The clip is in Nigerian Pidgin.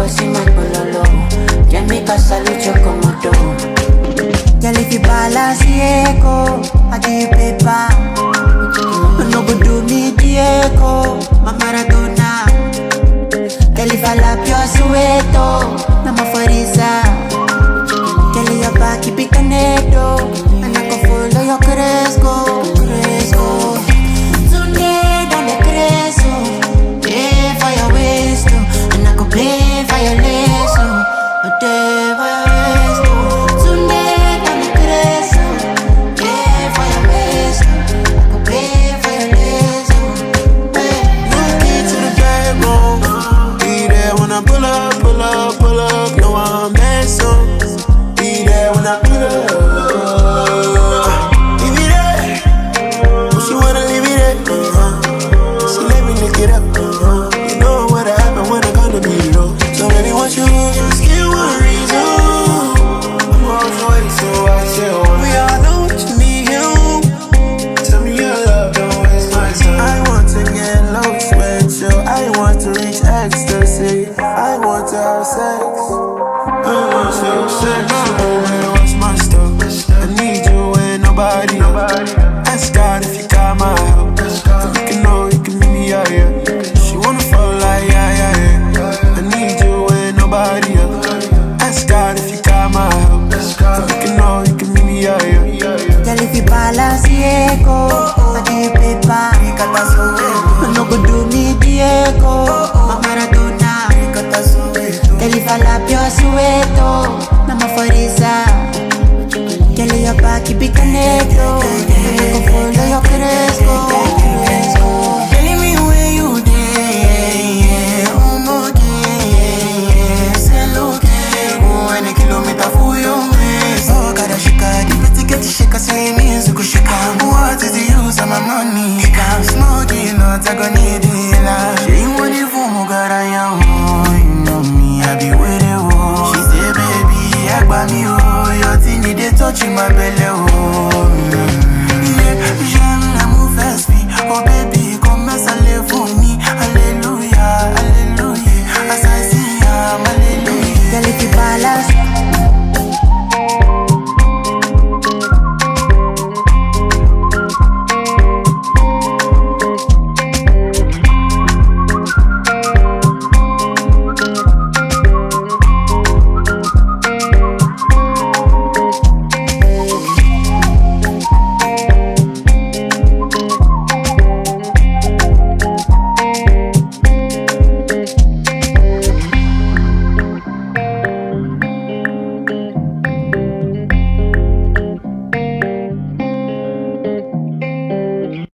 bossy my bololo. Ya me casa lucho commodore. Girl, if you balanciego, I give you paper. No go do me Diego, my Maradona. Girl, if I lap your Soweto, na Maphorisa. Girl, your back keep it connected, and I can follow your Craze go, Craze go. Tunde down the Craze, pay for your waist, and I can pay for your lace, a day for your waist. Tunde down the Craze, pay for your waist, I can pay for your lace. Look into the bedroom, be there when I pull up, pull up, pull up. No, I'm messing. Be there when I pull up. Leave me there. She wanna leave me there. She let me lick it up. You know what happened when I come to be low. So baby, what you just give one reason. I'm on the way, so I chill. We all know what you need, you. Tell me your love, don't waste my time. I want to get low, sweat you. I want to reach ecstasy. I want to have sex. I want to have sex.